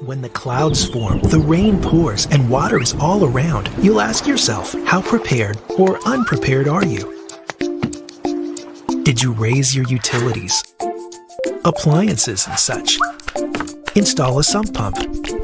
When the clouds form, the rain pours, and water is all around, you'll ask yourself, how prepared or unprepared are you? Did you raise your utilities, appliances and such? Install a sump pump,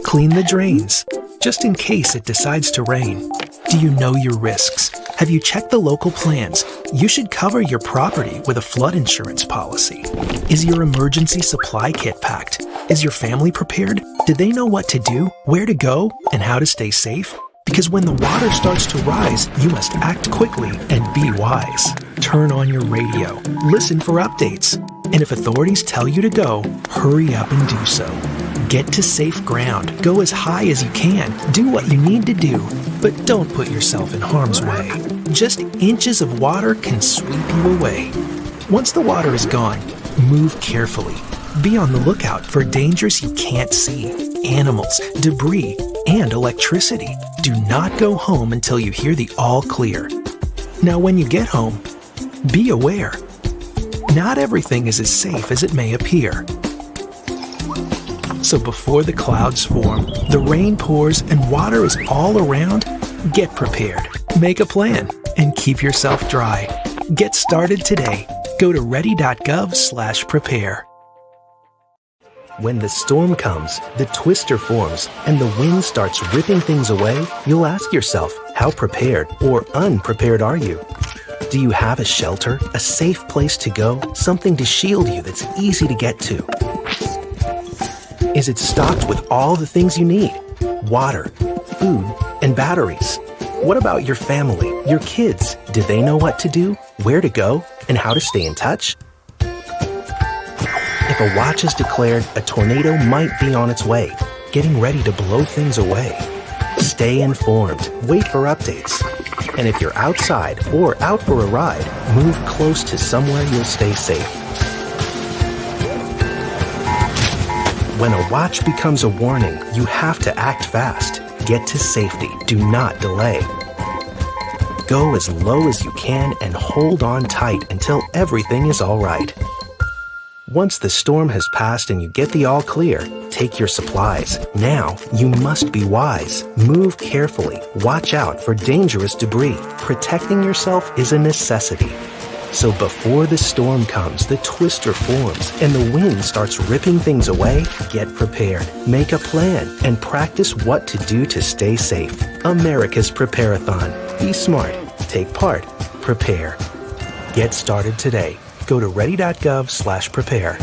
clean the drains, just in case it decides to rain. Do you know your risks? Have you checked the local plans? You should cover your property with a flood insurance policy. Is your emergency supply kit packed? Is your family prepared? Do they know what to do, where to go, and how to stay safe? Because when the water starts to rise, you must act quickly and be wise. Turn on your radio, listen for updates, and if authorities tell you to go, hurry up and do so. Get to safe ground, go as high as you can, do what you need to do, but don't put yourself in harm's way. Just inches of water can sweep you away. Once the water is gone, move carefully. Be on the lookout for dangers you can't see, animals, debris, and electricity. Do not go home until you hear the all clear. Now when you get home, be aware. Not everything is as safe as it may appear. So before the clouds form, the rain pours, and water is all around, get prepared. Make a plan and keep yourself dry. Get started today. Go to ready.gov/prepare. When the storm comes, the twister forms, and the wind starts ripping things away, you'll ask yourself, how prepared or unprepared are you? Do you have a shelter, a safe place to go, something to shield you that's easy to get to? Is it stocked with all the things you need? Water, food, and batteries? What about your family, your kids? Do they know what to do, where to go, and how to stay in touch? If a watch has declared a tornado might be on its way, getting ready to blow things away, stay informed, wait for updates. And if you're outside or out for a ride, move close to somewhere you'll stay safe. When a watch becomes a warning, you have to act fast. Get to safety. Do not delay. Go as low as you can and hold on tight until everything is all right. Once the storm has passed and you get the all clear, take your supplies. Now, you must be wise. Move carefully. Watch out for dangerous debris. Protecting yourself is a necessity. So before the storm comes, the twister forms, and the wind starts ripping things away, get prepared. Make a plan and practice what to do to stay safe. America's Preparathon. Be smart. Take part. Prepare. Get started today. Go to ready.gov/prepare.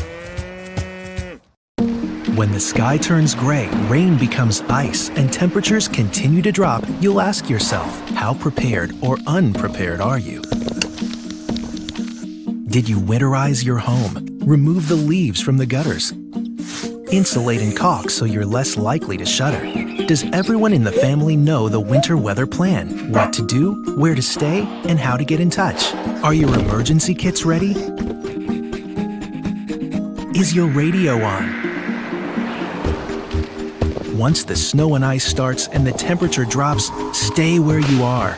When the sky turns gray, rain becomes ice, and temperatures continue to drop, you'll ask yourself, how prepared or unprepared are you? Did you winterize your home? Remove the leaves from the gutters? Insulate and caulk so you're less likely to shudder? Does everyone in the family know the winter weather plan? What to do, where to stay, and how to get in touch? Are your emergency kits ready? Is your radio on? Once the snow and ice starts and the temperature drops, stay where you are.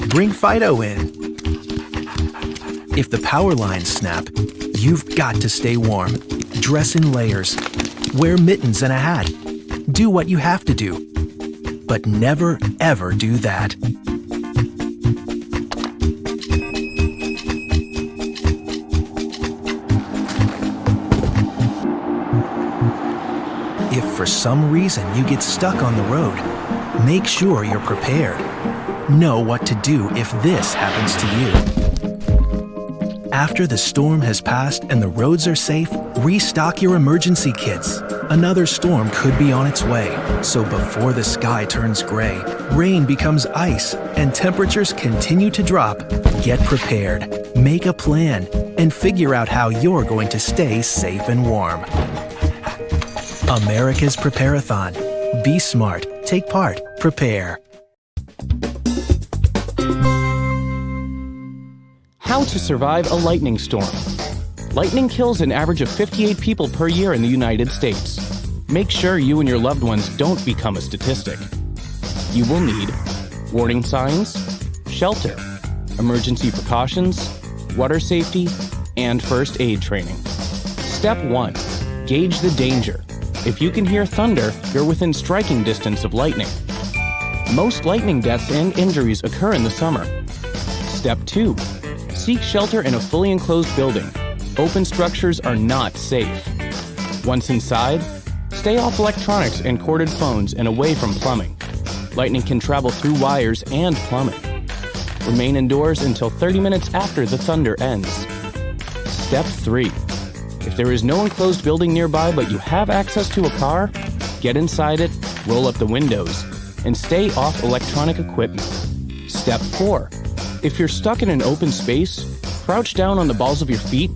Bring Fido in. If the power lines snap, you've got to stay warm. Dress in layers. Wear mittens and a hat. Do what you have to do. But never, ever do that. If for some reason you get stuck on the road, make sure you're prepared. Know what to do if this happens to you. After the storm has passed and the roads are safe, restock your emergency kits. Another storm could be on its way, so before the sky turns gray, rain becomes ice, and temperatures continue to drop, get prepared, make a plan, and figure out how you're going to stay safe and warm. America's Preparathon. Be smart, take part, prepare. How to survive a lightning storm. Lightning kills an average of 58 people per year in the United States. Make sure you and your loved ones don't become a statistic. You will need warning signs, shelter, emergency precautions, water safety, and first aid training. Step 1. Gauge the danger. If you can hear thunder, you're within striking distance of lightning. Most lightning deaths and injuries occur in the summer. Step 2. Seek shelter in a fully enclosed building. Open structures are not safe. Once inside, stay off electronics and corded phones and away from plumbing. Lightning can travel through wires and plumbing. Remain indoors until 30 minutes after the thunder ends. Step 3. If there is no enclosed building nearby but you have access to a car, get inside it, roll up the windows, and stay off electronic equipment. Step 4. If you're stuck in an open space, crouch down on the balls of your feet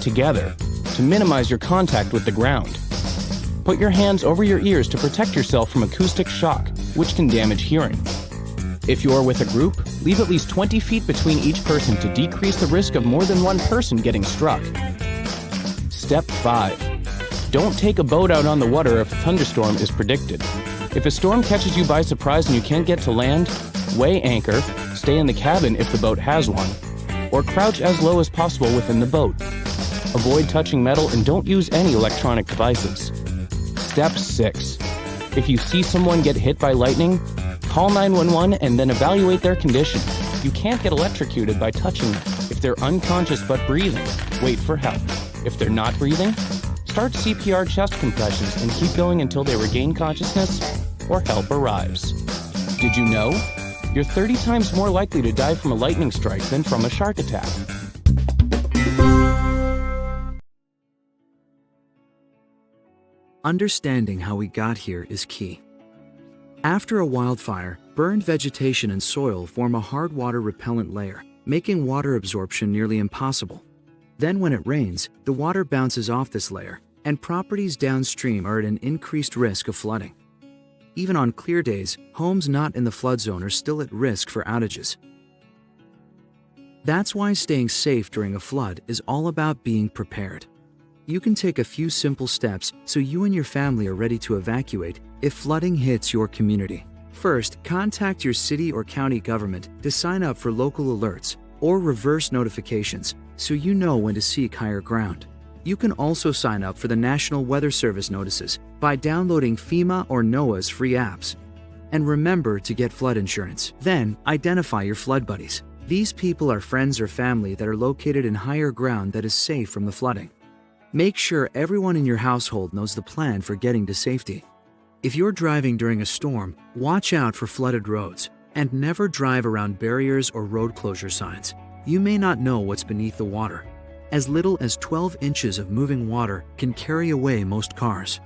together, to minimize your contact with the ground. Put your hands over your ears to protect yourself from acoustic shock, which can damage hearing. If you are with a group, leave at least 20 feet between each person to decrease the risk of more than one person getting struck. Step 5. Don't take a boat out on the water if a thunderstorm is predicted. If a storm catches you by surprise and you can't get to land, weigh anchor, stay in the cabin if the boat has one, or crouch as low as possible within the boat. Avoid touching metal and don't use any electronic devices. Step 6. If you see someone get hit by lightning, call 911 and then evaluate their condition. You can't get electrocuted by touching them. If they're unconscious but breathing, wait for help. If they're not breathing, start CPR chest compressions and keep going until they regain consciousness or help arrives. Did you know? You're 30 times more likely to die from a lightning strike than from a shark attack. Understanding how we got here is key. After a wildfire, burned vegetation and soil form a hard water repellent layer, making water absorption nearly impossible. Then when it rains, the water bounces off this layer, and properties downstream are at an increased risk of flooding. Even on clear days, homes not in the flood zone are still at risk for outages. That's why staying safe during a flood is all about being prepared. You can take a few simple steps so you and your family are ready to evacuate if flooding hits your community. First, contact your city or county government to sign up for local alerts or reverse notifications so you know when to seek higher ground. You can also sign up for the National Weather Service notices by downloading FEMA or NOAA's free apps. And remember to get flood insurance. Then, identify your flood buddies. These people are friends or family that are located in higher ground that is safe from the flooding. Make sure everyone in your household knows the plan for getting to safety. If you're driving during a storm, watch out for flooded roads and never drive around barriers or road closure signs. You may not know what's beneath the water. As little as 12 inches of moving water can carry away most cars.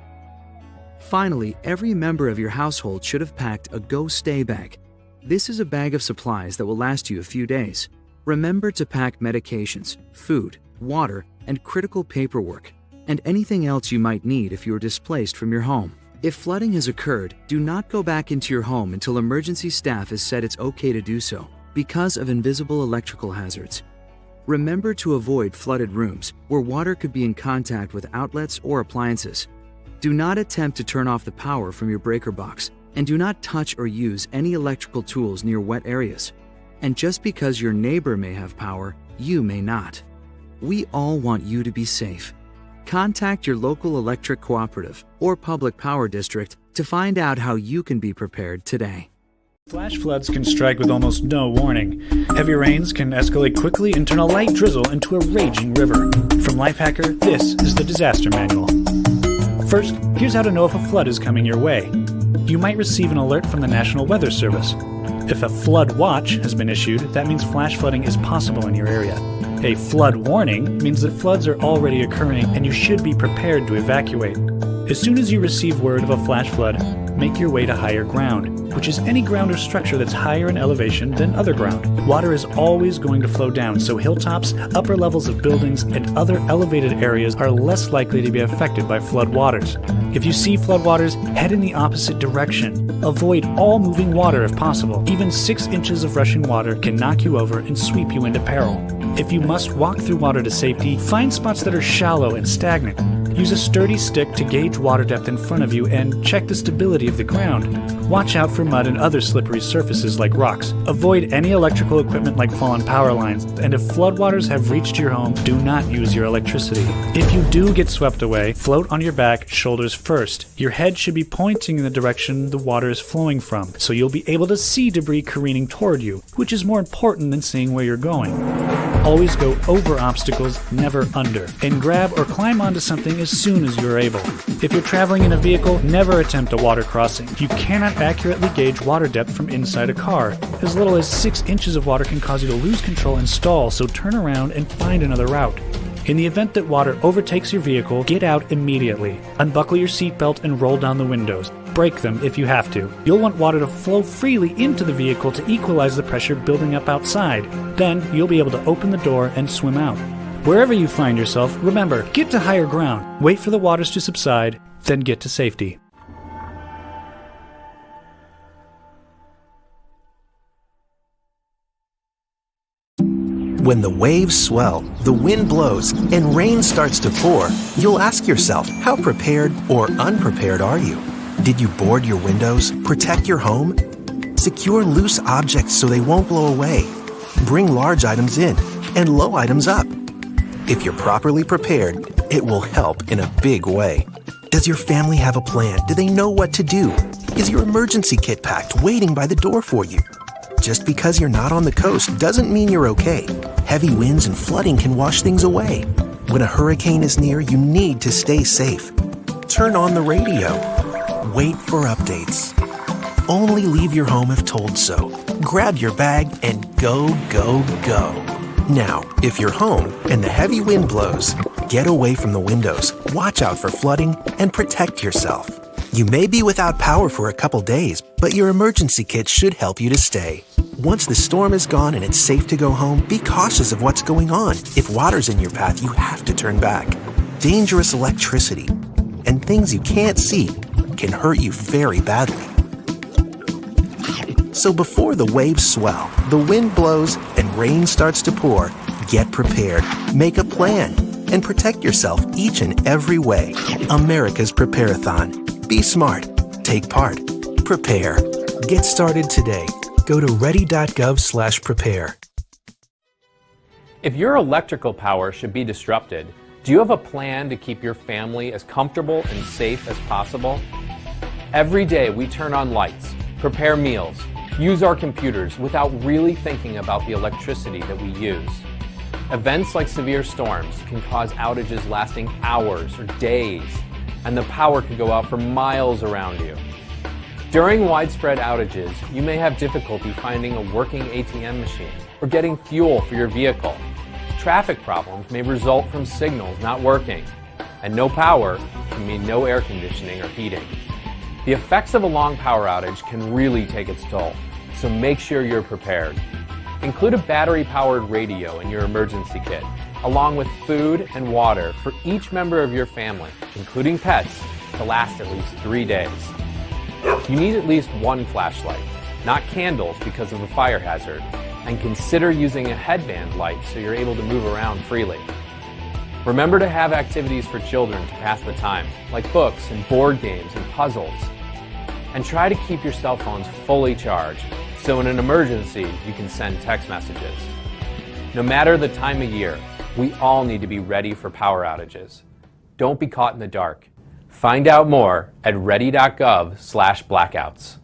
Finally, every member of your household should have packed a Go Stay bag. This is a bag of supplies that will last you a few days. Remember to pack medications, food, water, and critical paperwork, and anything else you might need if you are displaced from your home. If flooding has occurred, do not go back into your home until emergency staff has said it's okay to do so because of invisible electrical hazards. Remember to avoid flooded rooms where water could be in contact with outlets or appliances. Do not attempt to turn off the power from your breaker box, and do not touch or use any electrical tools near wet areas. And just because your neighbor may have power, you may not. We all want you to be safe. Contact your local electric cooperative or public power district to find out how you can be prepared today. Flash floods can strike with almost no warning. Heavy rains can escalate quickly and turn a light drizzle into a raging river. From Lifehacker, this is the Disaster Manual. First, here's how to know if a flood is coming your way. You might receive an alert from the National Weather Service. If a flood watch has been issued, that means flash flooding is possible in your area. A flood warning means that floods are already occurring and you should be prepared to evacuate. As soon as you receive word of a flash flood, make your way to higher ground, which is any ground or structure that's higher in elevation than other ground. Water is always going to flow down, so hilltops, upper levels of buildings, and other elevated areas are less likely to be affected by flood waters. If you see flood waters, head in the opposite direction. Avoid all moving water if possible. Even 6 inches of rushing water can knock you over and sweep you into peril. If you must walk through water to safety, find spots that are shallow and stagnant. Use a sturdy stick to gauge water depth in front of you and check the stability of the ground. Watch out for mud and other slippery surfaces like rocks. Avoid any electrical equipment like fallen power lines, and if floodwaters have reached your home, do not use your electricity. If you do get swept away, float on your back, shoulders first. Your head should be pointing in the direction the water is flowing from, so you'll be able to see debris careening toward you, which is more important than seeing where you're going. Always go over obstacles, never under, and grab or climb onto something as soon as you're able. If you're traveling in a vehicle, never attempt a water crossing. You cannot accurately gauge water depth from inside a car. As little as 6 inches of water can cause you to lose control and stall, so turn around and find another route. In the event that water overtakes your vehicle, get out immediately. Unbuckle your seatbelt and roll down the windows. Break them if you have to. You'll want water to flow freely into the vehicle to equalize the pressure building up outside. Then you'll be able to open the door and swim out. Wherever you find yourself, remember, get to higher ground. Wait for the waters to subside, then get to safety. When the waves swell, the wind blows, and rain starts to pour, you'll ask yourself, how prepared or unprepared are you? Did you board your windows? Protect your home? Secure loose objects so they won't blow away. Bring large items in and low items up. If you're properly prepared, it will help in a big way. Does your family have a plan? Do they know what to do? Is your emergency kit packed, waiting by the door for you? Just because you're not on the coast doesn't mean you're okay. Heavy winds and flooding can wash things away. When a hurricane is near, you need to stay safe. Turn on the radio. Wait for updates. Only leave your home if told so. Grab your bag and go, go, go. Now, if you're home and the heavy wind blows, get away from the windows, watch out for flooding, and protect yourself. You may be without power for a couple days, but your emergency kit should help you to stay. Once the storm is gone and it's safe to go home, be cautious of what's going on. If water's in your path, you have to turn back. Dangerous electricity and things you can't see can hurt you very badly. So before the waves swell, the wind blows, and rain starts to pour, get prepared, make a plan, and protect yourself each and every way. America's Preparathon. Be smart. Take part. Prepare. Get started today. Go to ready.gov/prepare. If your electrical power should be disrupted, do you have a plan to keep your family as comfortable and safe as possible? Every day we turn on lights, prepare meals, use our computers without really thinking about the electricity that we use. Events like severe storms can cause outages lasting hours or days, and the power could go out for miles around you. During widespread outages, you may have difficulty finding a working ATM machine or getting fuel for your vehicle. Traffic problems may result from signals not working, and no power can mean no air conditioning or heating. The effects of a long power outage can really take its toll, so make sure you're prepared. Include a battery-powered radio in your emergency kit, along with food and water for each member of your family, including pets, to last at least 3 days. You need at least one flashlight, not candles because of the fire hazard, and consider using a headband light so you're able to move around freely. Remember to have activities for children to pass the time, like books and board games and puzzles. And try to keep your cell phones fully charged, so in an emergency you can send text messages. No matter the time of year, we all need to be ready for power outages. Don't be caught in the dark. Find out more at ready.gov/blackouts.